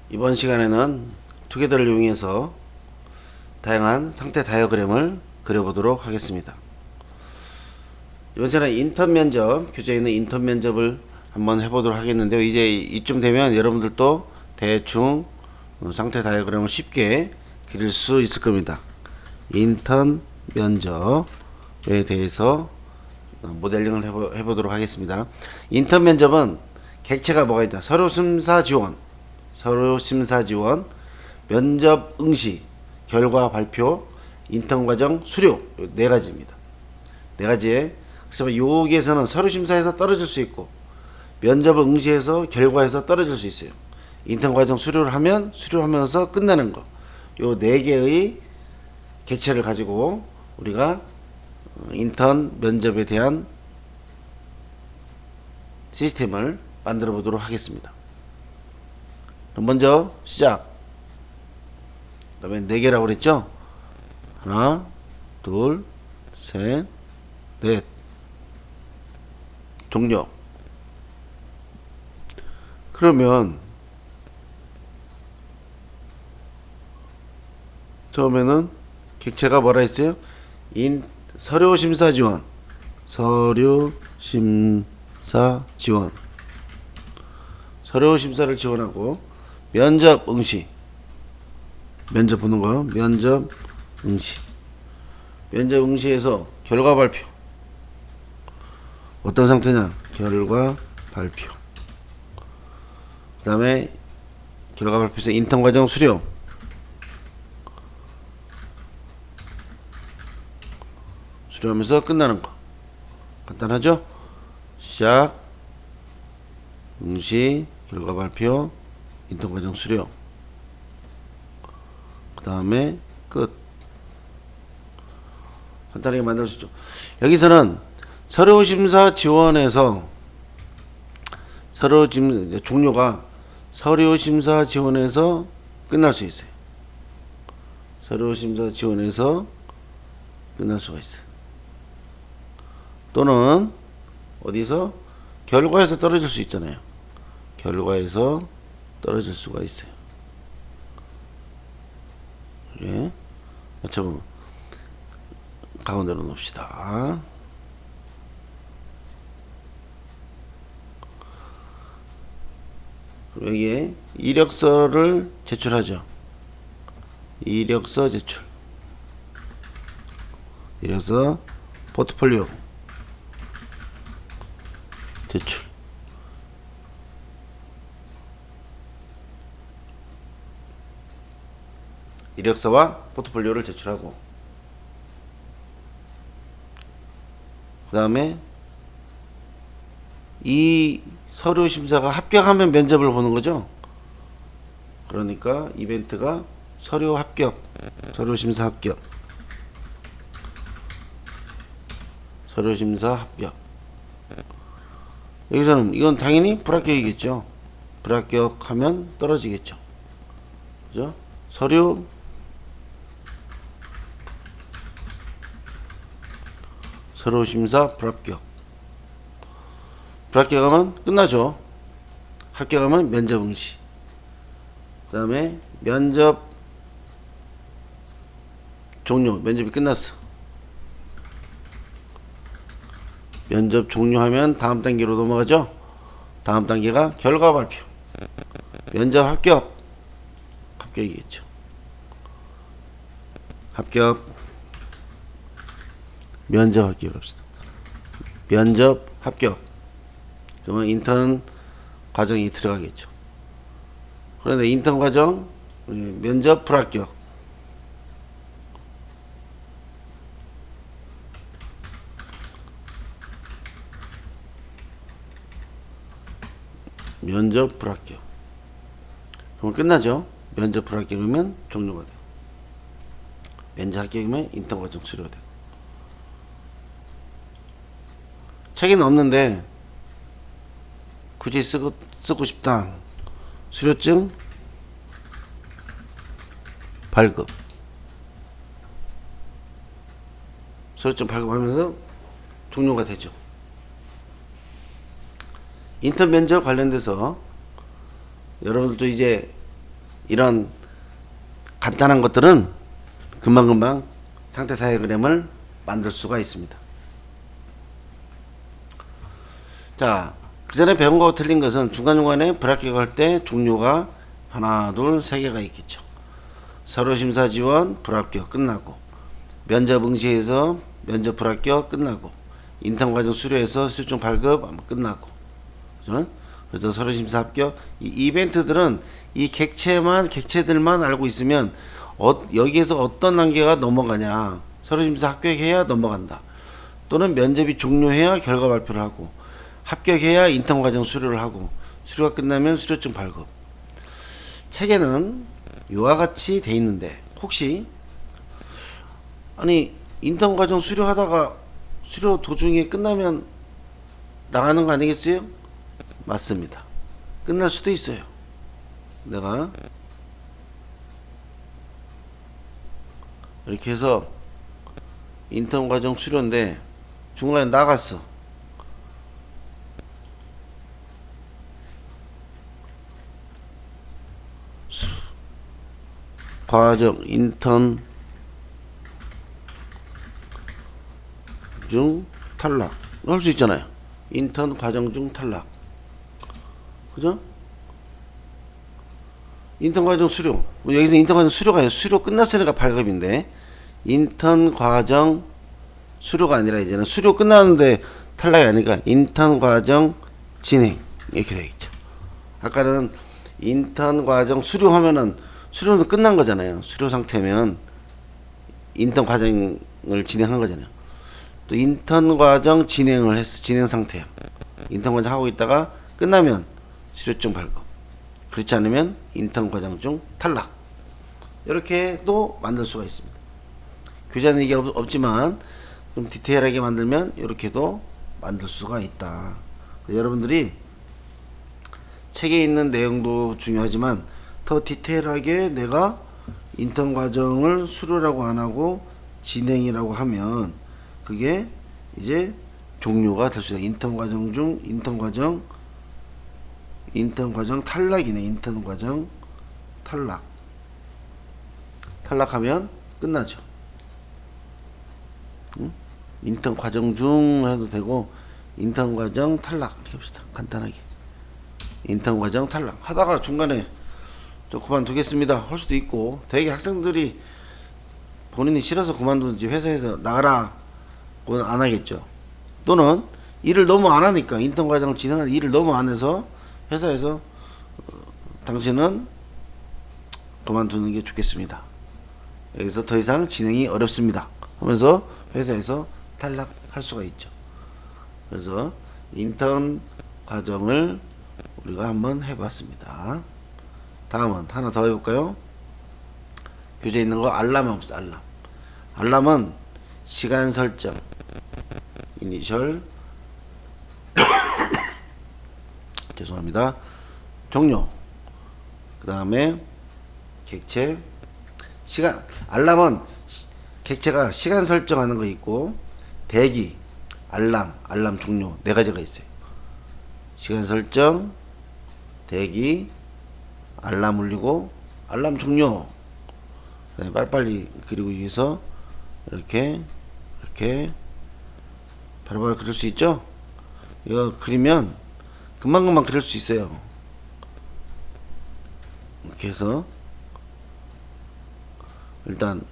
이번 시간에는 투게더를 이용해서 다양한 상태 다이어그램을 그려보도록 하겠습니다. 이번 시간에 인턴 면접, 교재에 있는 인턴 면접을 한번 해보도록 하겠는데요. 이제 이쯤 되면 여러분들도 대충 상태 다이어그램을 쉽게 그릴 수 있을 겁니다. 인턴 면접에 대해서 모델링을 해보도록 하겠습니다. 인턴 면접은 객체가 뭐가 있다? 서류 심사 지원, 면접 응시, 결과 발표, 인턴 과정 수료, 네 가지입니다. 네 가지에, 그렇지만 여기에서는 서류 심사에서 떨어질 수 있고 면접을 응시해서 결과에서 떨어질 수 있어요. 인턴 과정 수료를 하면 수료하면서 끝나는 거, 요 네 개의 객체를 가지고 우리가 인턴 면접에 대한 시스템을 만들어 보도록 하겠습니다. 먼저 시작. 그 다음에 4개라고 그랬죠? 하나, 둘, 셋, 넷. 종료. 그러면 처음에는 객체가 뭐라 했어요? 서류 심사 지원. 서류 심사를 지원하고 면접 응시. 면접 보는 거. 면접 응시. 면접 응시에서 결과 발표. 어떤 상태냐? 결과 발표. 그 다음에 결과 발표에서 인턴 과정 수료. 수료하면서 끝나는 거. 간단하죠? 시작, 응시, 결과 발표, 인턴 과정 수료. 그 다음에 끝. 간단하게 만들 수 있죠. 여기서는 서류 심사 지원에서 종료가 서류 심사 지원에서 끝날 수 있어요. 서류 심사 지원에서 끝날 수가 있어요. 또는 어디서 결과에서 떨어질 수 있잖아요. 결과에서 떨어질 수가 있어요. 예. 맞춰보면 가운데로 놓읍시다. 여기에 이력서를 제출하죠. 이력서 제출. 이력서 포트폴리오 제출. 이력서와 포트폴리오를 제출하고, 그 다음에 이 서류 심사가 합격하면 면접을 보는 거죠. 그러니까 이벤트가 서류 합격, 서류 심사 합격, 서류 심사 합격. 여기서는 이건 당연히 불합격이겠죠. 불합격하면 떨어지겠죠. 그죠? 서류 심사 불합격. 불합격하면 끝나죠. 합격하면 면접 응시. 그 다음에 면접 종료. 면접이 끝났어. 면접 종료하면 다음 단계로 넘어가죠. 다음 단계가 결과 발표. 면접 합격. 합격이겠죠. 합격. 면접 합격 합시다. 면접 합격. 그러면 인턴 과정이 들어가겠죠. 그런데 인턴 과정, 면접 불합격. 면접 불합격. 그럼 끝나죠. 면접 불합격이면 종료가 돼요. 면접 합격이면 인턴 과정 수료가 돼요. 책에는 없는데 굳이 쓰고 싶다. 수료증 발급. 수료증 발급하면서 종료가 되죠. 인턴 면접 관련돼서 여러분들도 이제 이런 간단한 것들은 금방금방 상태 다이어그램을 만들 수가 있습니다. 자, 그 전에 배운 거 틀린 것은 중간중간에 불합격 할 때 종류가 하나, 둘, 세 개가 있겠죠. 서류심사 지원 불합격 끝나고, 면접 응시에서 면접 불합격 끝나고, 인턴 과정 수료해서 수료증 발급 끝나고, 그죠? 그래서 서류심사 합격. 이 이벤트들은 이 객체들만 알고 있으면 여기에서 어떤 단계가 넘어가냐, 서류심사 합격해야 넘어간다, 또는 면접이 종료해야 결과 발표를 하고, 합격해야 인턴 과정 수료를 하고, 수료가 끝나면 수료증 발급. 책에는 이와 같이 돼 있는데, 혹시 아니 인턴 과정 수료하다가 수료 도중에 끝나면 나가는 거 아니겠어요? 맞습니다. 끝날 수도 있어요. 내가 이렇게 해서 인턴 과정 수료인데 중간에 나갔어. 과정 인턴 중 탈락 할 수 있잖아요. 인턴 과정 중 탈락, 그죠? 인턴 과정 수료, 여기서 인턴 과정 수료가 아니라 수료 끝났으니까 발급인데, 인턴 과정 수료가 아니라 이제는 수료 끝났는데 탈락이 아니니까 인턴 과정 진행 이렇게 되겠죠. 아까는 인턴 과정 수료하면은 수료도 끝난 거잖아요. 수료 상태면 인턴 과정을 진행한 거잖아요. 또 인턴 과정 진행을 했어. 진행 상태야. 인턴 과정 하고 있다가 끝나면 수료증 발급. 그렇지 않으면 인턴 과정 중 탈락. 이렇게도 만들 수가 있습니다. 교재는 이게 없지만 좀 디테일하게 만들면 이렇게도 만들 수가 있다. 여러분들이 책에 있는 내용도 중요하지만 더 디테일하게 내가 인턴 과정을 수료라고 안 하고 진행이라고 하면 그게 이제 종료가 될 수 있다. 인턴 과정 중 인턴 과정 탈락이네. 인턴 과정 탈락하면 끝나죠. 응? 인턴 과정 중 해도 되고 인턴 과정 탈락 이렇게 합시다. 간단하게 인턴 과정 탈락 하다가 중간에 또 그만두겠습니다 할 수도 있고, 되게 학생들이 본인이 싫어서 그만두는지 회사에서 나가라 그건 안 하겠죠. 또는 일을 너무 안 하니까, 인턴 과정을 진행하는 일을 너무 안 해서 회사에서 당신은 그만두는 게 좋겠습니다, 여기서 더 이상 진행이 어렵습니다 하면서 회사에서 탈락할 수가 있죠. 그래서 인턴 과정을 우리가 한번 해봤습니다. 다음은 하나 더 해볼까요? 교재에 있는 거 알람 없어. 알람은 시간 설정, 이니셜 죄송합니다, 종료, 그 다음에 객체, 시간. 알람은 객체가 시간 설정하는 거 있고, 대기, 알람 종료 네 가지가 있어요. 시간 설정, 대기, 알람 울리고 알람 종료. 빨리빨리 그리고 위해서 이렇게 바로바로 그릴 수 있죠. 이거 그리면 금방금방 그릴 수 있어요. 이렇게 해서 일단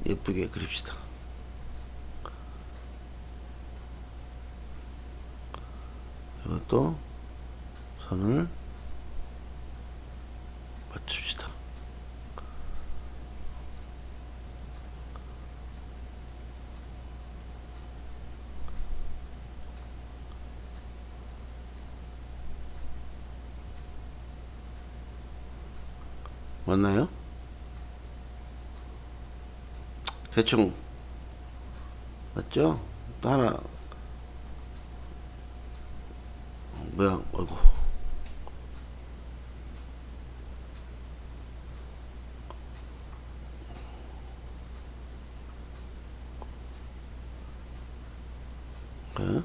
예쁘게 그립시다. 이것도 선을 맞춥시다. 맞나요? 대충 맞죠? 또 하나 모양, 어이구, 네.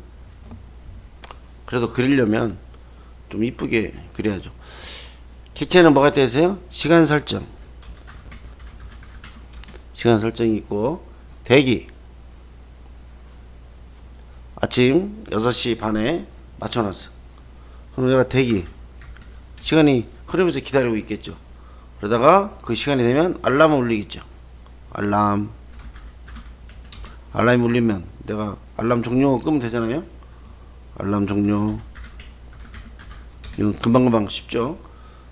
그래도 그리려면 좀 이쁘게 그려야죠. 객체는 뭐가 되세요? 시간 설정. 시간 설정이 있고, 대기. 아침 6시 반에 맞춰놨어. 그럼 내가 대기. 시간이 흐르면서 기다리고 있겠죠. 그러다가 그 시간이 되면 알람을 울리겠죠. 알람이 울리면 내가 알람 종료 끄면 되잖아요. 알람 종료. 이건 금방금방 쉽죠.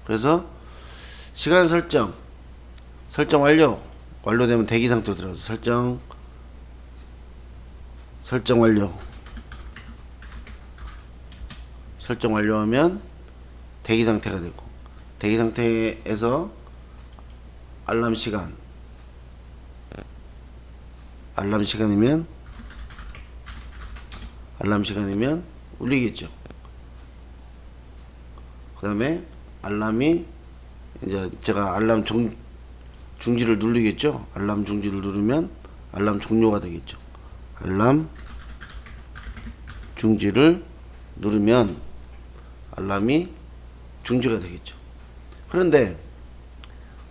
그래서 시간 설정 완료. 완료되면 대기 상태로 들어가서 설정 완료. 설정 완료하면 대기 상태가 되고, 대기 상태에서 알람 시간이면 울리겠죠. 그 다음에 알람이 이제 제가 알람 중지를 누르겠죠. 알람 중지를 누르면 알람 종료가 되겠죠. 알람 중지를 누르면 알람이 중지가 되겠죠. 그런데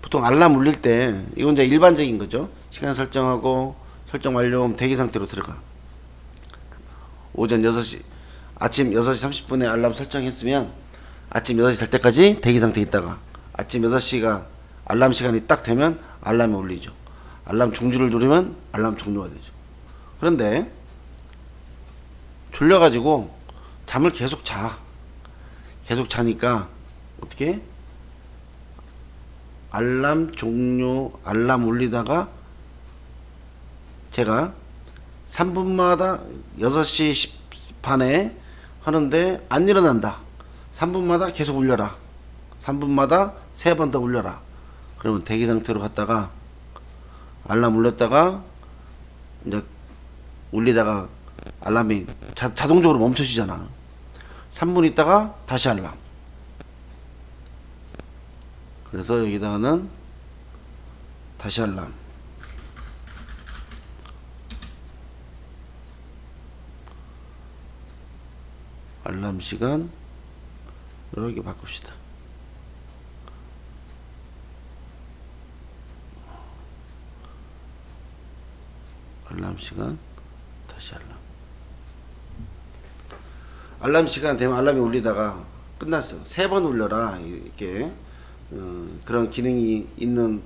보통 알람 울릴 때 이건 이제 일반적인 거죠. 시간 설정하고 설정 완료하면 대기 상태로 들어가. 오전 6시 아침 6시 30분에 알람 설정했으면 아침 6시 될 때까지 대기 상태에 있다가 아침 6시가 알람 시간이 딱 되면 알람이 울리죠. 알람 중지를 누르면 알람 종료가 되죠. 그런데 졸려가지고 잠을 계속 자니까 어떻게 알람 종료, 알람 울리다가 제가 3분마다 6시 반에 하는데 안 일어난다. 3분마다 계속 울려라. 3분마다 3번 더 울려라. 그러면 대기 상태로 갔다가 알람 울렸다가 이제 울리다가 알람이 자동적으로 멈춰지잖아. 3분 있다가 다시 알람. 그래서 여기다가는 다시 알람. 알람 시간 이렇게 바꿉시다. 알람 시간 다시 알람. 알람 시간 되면 알람이 울리다가 끝났어. 3번 울려라. 이렇게 그런 기능이 있는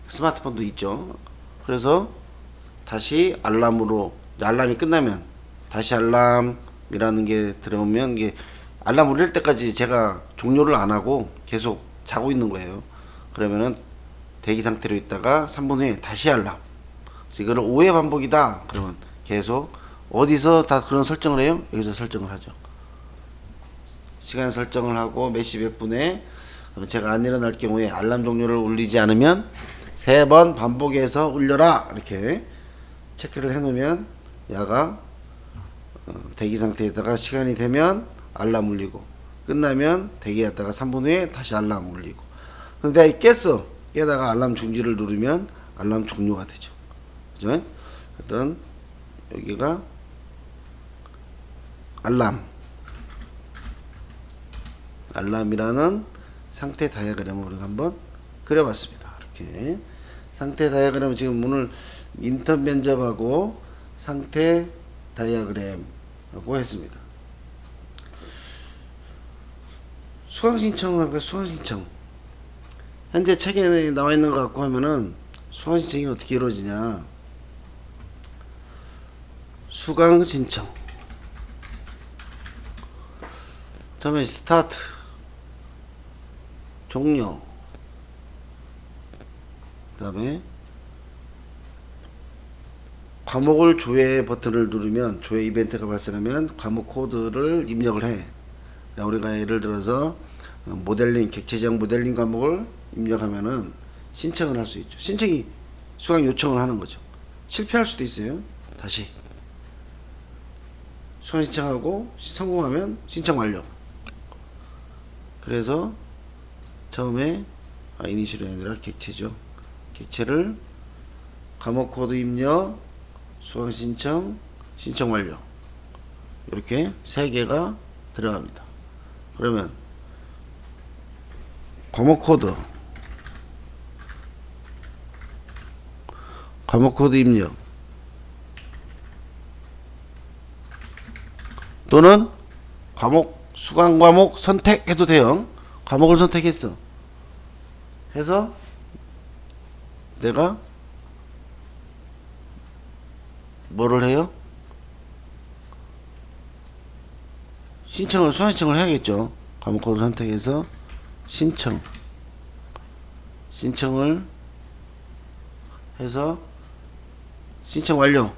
스마트폰도 있죠. 그래서 다시 알람으로, 알람이 끝나면 다시 알람이라는 게 들어오면 이게 알람 울릴 때까지 제가 종료를 안 하고 계속 자고 있는 거예요. 그러면은 대기 상태로 있다가 3분 후에 다시 알람. 그래서 이거를 5회 반복이다. 그러면 계속 어디서 다 그런 설정을 해요? 여기서 설정을 하죠. 시간 설정을 하고 몇 시 몇 분에 제가 안 일어날 경우에 알람 종료를 울리지 않으면 3번 반복해서 울려라. 이렇게 체크를 해 놓으면 야가 대기 상태에다가 시간이 되면 알람 울리고 끝나면 대기했다가 3분 후에 다시 알람 울리고. 근데 내가 깼어. 깨다가 알람 중지를 누르면 알람 종료가 되죠. 그죠? 어떤 여기가 알람이라는 상태 다이어그램을 우리가 한번 그려봤습니다. 이렇게 상태 다이어그램은 지금 오늘 인턴 면접하고 상태 다이어그램하고 했습니다. 수강신청하고 수강신청. 현재 책에 나와 있는 것 같고 하면은 수강신청이 어떻게 이루어지냐. 수강신청. 처음에 스타트. 종료. 그 다음에 과목을 조회 버튼을 누르면 조회 이벤트가 발생하면 과목 코드를 입력을 해. 우리가 예를 들어서 모델링, 객체적 모델링 과목을 입력하면은 신청을 할 수 있죠. 신청이 수강 요청을 하는 거죠. 실패할 수도 있어요. 다시 수강 신청하고 성공하면 신청 완료. 그래서 처음에 이니셜이 아니라 객체죠. 객체를 과목 코드 입력, 수강 신청, 신청 완료. 이렇게 3개가 들어갑니다. 그러면 과목 코드 입력 또는 수강 과목 선택해도 돼요. 과목을 선택했어. 해서 내가 뭐를 해요? 수강 신청을 해야겠죠. 과목 코드 선택해서 신청을 해서 신청 완료.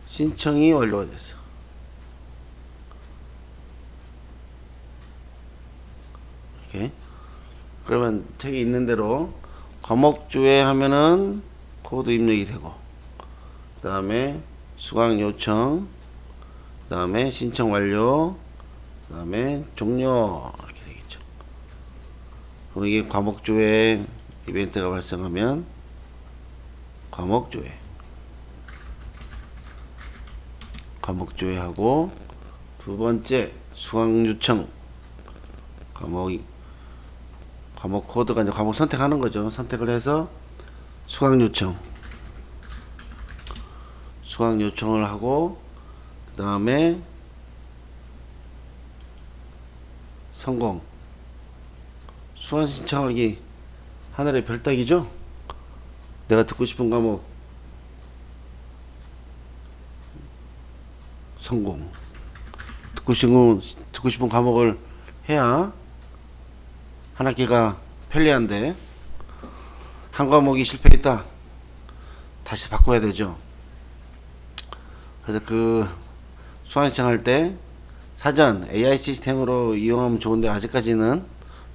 신청이 완료가 됐어. 이렇게. 그러면 책에 있는 대로 과목조회 하면은 코드 입력이 되고, 그 다음에 수강 요청, 그 다음에 신청 완료, 그 다음에 종료 이렇게 되겠죠. 그럼 이게 과목조회 이벤트가 발생하면 과목조회하고, 두 번째 수강 요청, 과목 코드가 이제 과목 선택하는 거죠. 선택을 해서 수강 요청을 하고, 그 다음에 성공. 수강 신청하기 하늘의 별 따기죠. 내가 듣고 싶은 과목 성공. 듣고 싶은 과목을 해야 한 학기가 편리한데, 한 과목이 실패했다, 다시 바꿔야 되죠. 그래서 그 수강 신청할 때 사전 AI 시스템으로 이용하면 좋은데, 아직까지는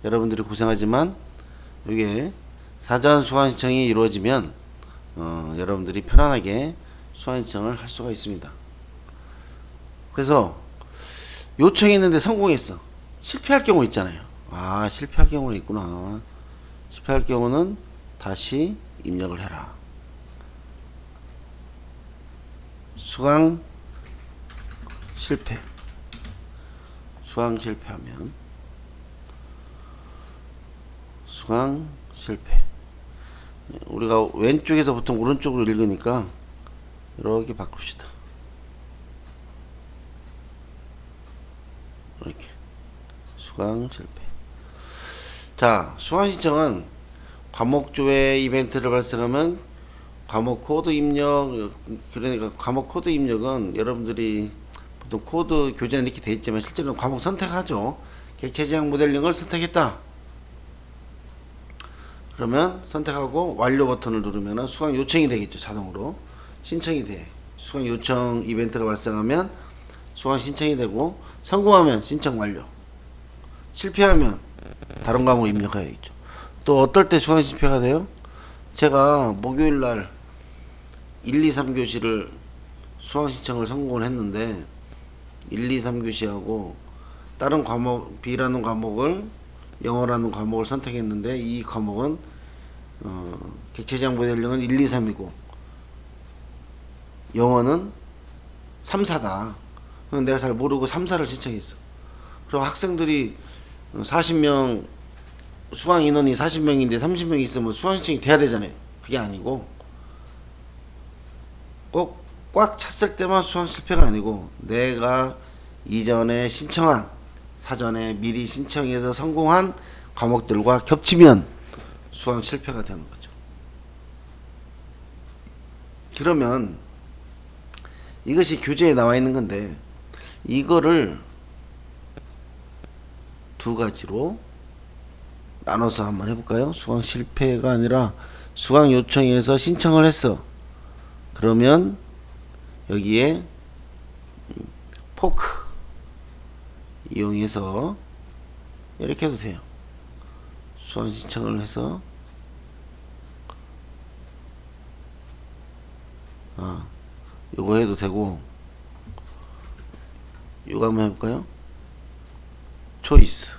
여러분들이 고생하지만 이게 사전 수강 신청이 이루어지면 여러분들이 편안하게 수강 신청을 할 수가 있습니다. 그래서 요청했는데 성공했어. 실패할 경우 있잖아요. 실패할 경우가 있구나. 실패할 경우는 다시 입력을 해라. 수강 실패하면 수강 실패. 우리가 왼쪽에서 보통 오른쪽으로 읽으니까 이렇게 바꿉시다. 이렇게 수강 실패. 자, 수강 신청은 과목조회 이벤트를 발생하면 과목 코드 입력, 그러니까 과목 코드 입력은 여러분들이 보통 코드 교재는 이렇게 돼 있지만 실제로는 과목 선택하죠. 객체 지향 모델링을 선택했다. 그러면 선택하고 완료 버튼을 누르면 수강 요청이 되겠죠. 자동으로 신청이 돼. 수강 요청 이벤트가 발생하면 수강 신청이 되고, 성공하면 신청 완료, 실패하면 다른 과목 입력해야겠죠. 또 어떨 때 수강 실패가 돼요? 제가 목요일날 1, 2, 3교시를 수강 신청을 성공을 했는데, 1, 2, 3교시하고 다른 과목 B라는 과목을, 영어라는 과목을 선택했는데, 이 과목은 객체지향 모델링은 1, 2, 3이고 영어는 3, 4다. 내가 잘 모르고 3, 4를 신청했어. 그리고 학생들이 40명, 수강 인원이 40명인데 30명 있으면 수강 신청이 돼야 되잖아요. 그게 아니고, 꼭 꽉 찼을 때만 수강 실패가 아니고, 내가 이전에 신청한, 사전에 미리 신청해서 성공한 과목들과 겹치면 수강 실패가 되는 거죠. 그러면 이것이 교재에 나와 있는 건데, 이거를 두 가지로 나눠서 한번 해볼까요? 수강 실패가 아니라 수강 요청해서 신청을 했어. 그러면 여기에 포크 이용해서 이렇게 해도 돼요. 수강 신청을 해서 요거 해도 되고, 요거 한번 해볼까요? 초이스.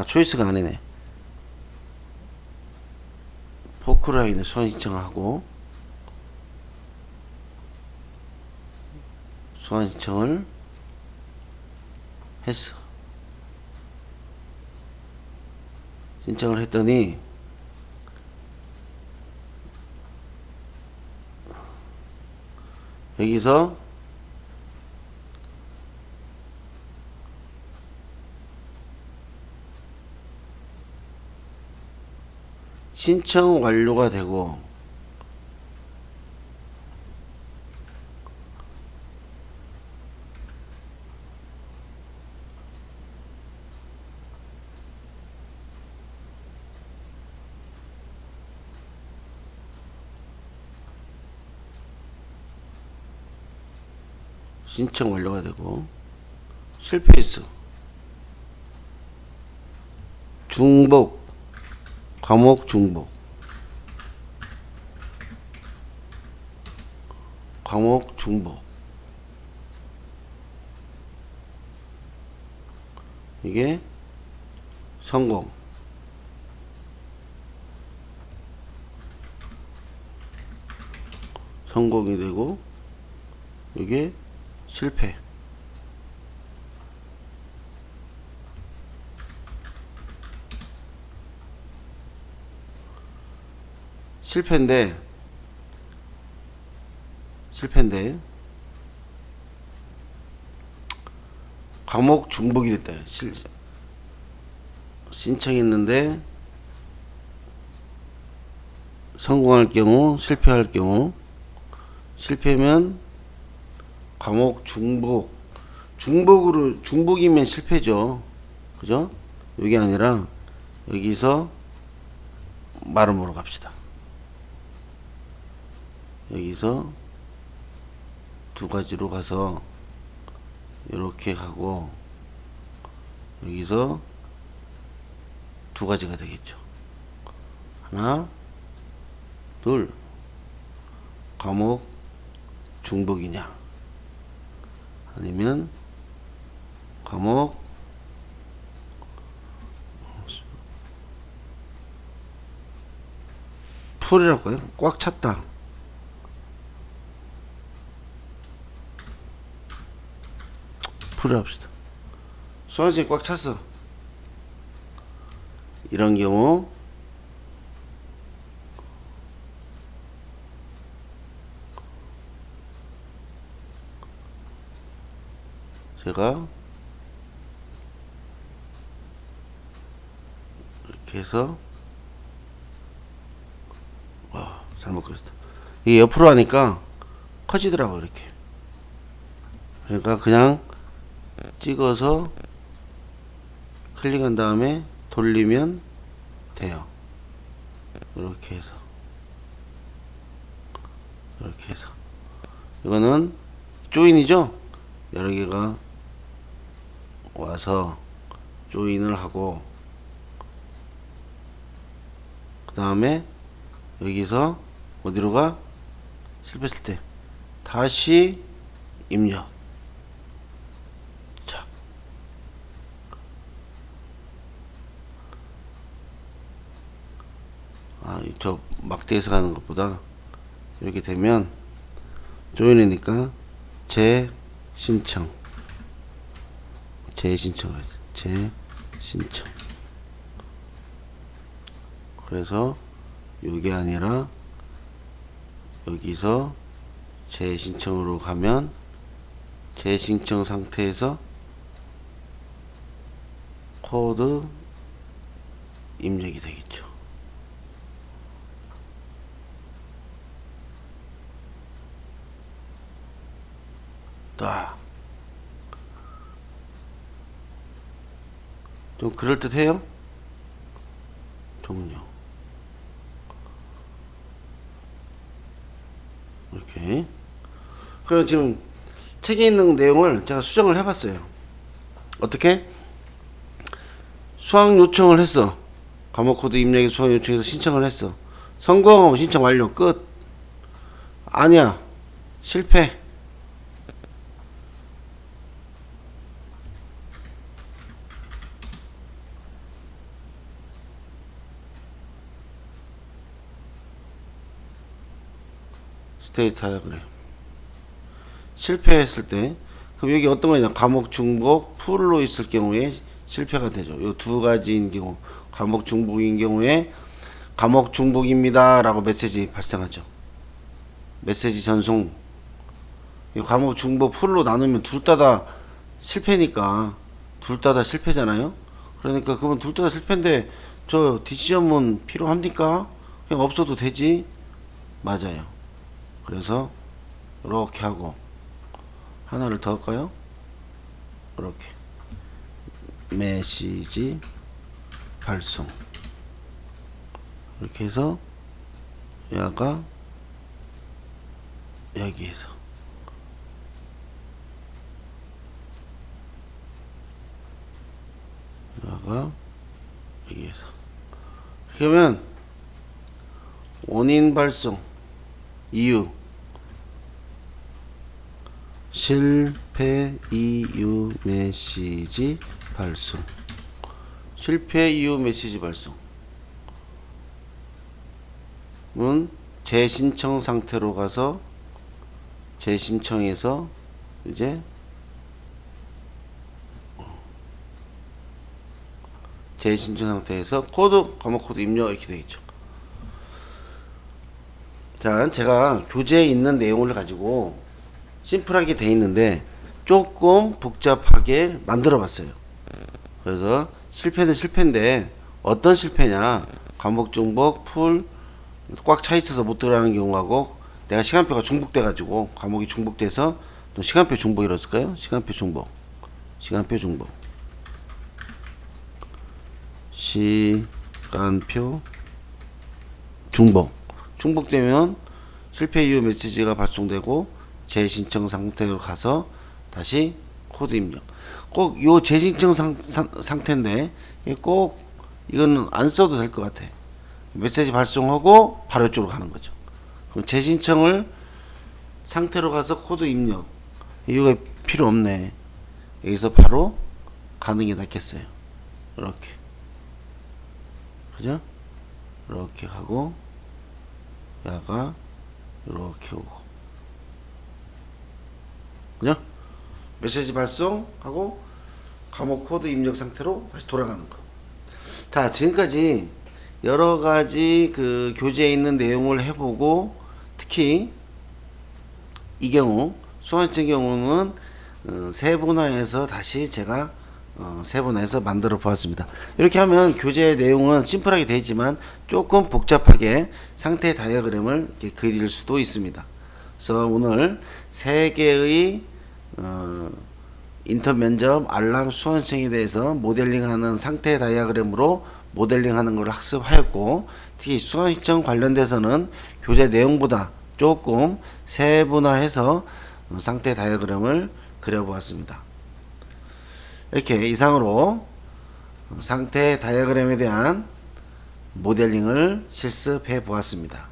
초이스가 아니네. 포크라인에 수강 신청하고, 소환 신청을 했어. 신청을 했더니 여기서 신청 완료가 되고 신청 완료가 되고 실패했어. 중복, 과목 중복, 과목 중복. 이게 성공. 성공이 되고 이게 실패. 실패인데 과목 중복이 됐다. 신청했는데 성공할 경우, 실패할 경우, 실패면 과목 중복. 중복이면 실패죠. 그죠? 여기 아니라 여기서 말음으로 갑시다. 여기서 두 가지로 가서 이렇게 가고 여기서 두 가지가 되겠죠. 하나, 둘. 과목 중복이냐 아니면 과목 풀이랄까요? 꽉 찼다. 풀을 합시다. 수강생이 꽉 찼어. 이런 경우 제가 이렇게 해서 잘못 그렸다. 이게 옆으로 하니까 커지더라고 이렇게. 그러니까 그냥 찍어서 클릭한 다음에 돌리면 돼요. 이렇게 해서 이거는 조인이죠. 여러 개가 와서 조인을 하고 그 다음에 여기서 어디로 가? 실패했을 때 다시 입력. 자, 저 막대에서 가는 것보다 이렇게 되면 조인이니까 재신청. 그래서 요게 아니라 여기서 재신청으로 가면 재신청 상태에서 코드 입력이 되겠죠. 좀 그럴듯해요? 종료. 이렇게. 그럼 지금 책에 있는 내용을 제가 수정을 해봤어요. 어떻게? 수강 요청을 했어. 과목 코드 입력에 수강 요청해서 신청을 했어. 성공하고 신청 완료. 끝. 아니야. 실패. 스테이트 다이어그램. 실패했을 때, 그럼 여기 어떤 거냐? 과목 중복 풀로 있을 경우에 실패가 되죠. 이 두 가지인 경우, 과목 중복인 경우에 과목 중복입니다 라고 메시지 발생하죠. 메시지 전송. 이 과목 중복 풀로 나누면 둘 다 실패니까, 둘 다 실패잖아요. 그러니까 그러면 둘 다 실패인데 저 디시전문 필요합니까? 그냥 없어도 되지. 맞아요. 그래서 이렇게 하고 하나를 더 할까요? 이렇게 메시지 발송 이렇게 해서 야가 여기에서 야가 여기에서 이렇게 하면 원인 발송 이유 실패 이유 메시지 발송 실패 이유 메시지 발송은 재신청 상태로 가서 재신청에서 이제 재신청 상태에서 코드 과목 코드 입력 이렇게 되겠죠. 자, 제가 교재에 있는 내용을 가지고 심플하게 돼 있는데 조금 복잡하게 만들어 봤어요. 그래서 실패는 실패인데 어떤 실패냐? 과목 중복 풀 꽉 차 있어서 못 들어가는 경우하고 내가 시간표가 중복돼 가지고 과목이 중복돼서 또 시간표 중복 이랬을까요? 시간표 중복 시간표 중복 시간표 중복 중복되면 실패 이후 메시지가 발송되고 재신청 상태로 가서 다시 코드 입력. 꼭 요 재신청 상태인데 꼭 이거는 안 써도 될 것 같아. 메시지 발송하고 바로 이쪽으로 가는 거죠. 그럼 재신청을 상태로 가서 코드 입력. 이거 필요 없네. 여기서 바로 가는 게 낫겠어요. 이렇게. 그죠? 이렇게 하고 야가 이렇게 오고. 그죠? 메시지 발송하고 과목 코드 입력 상태로 다시 돌아가는 거. 자, 지금까지 여러 가지 그 교재에 있는 내용을 해보고 특히 이 경우 수강생 경우는 세분화해서 다시 제가 세분화해서 만들어 보았습니다. 이렇게 하면 교재 내용은 심플하게 되지만 조금 복잡하게 상태 다이어그램을 이렇게 그릴 수도 있습니다. 그래서 오늘 3개의 인턴 면접 알람 수강생에 대해서 모델링하는 상태 다이어그램으로 모델링하는 걸 학습하였고 특히 수강 신청 관련돼서는 교재 내용보다 조금 세분화해서 상태 다이어그램을 그려보았습니다. 이렇게 이상으로 상태 다이어그램에 대한 모델링을 실습해 보았습니다.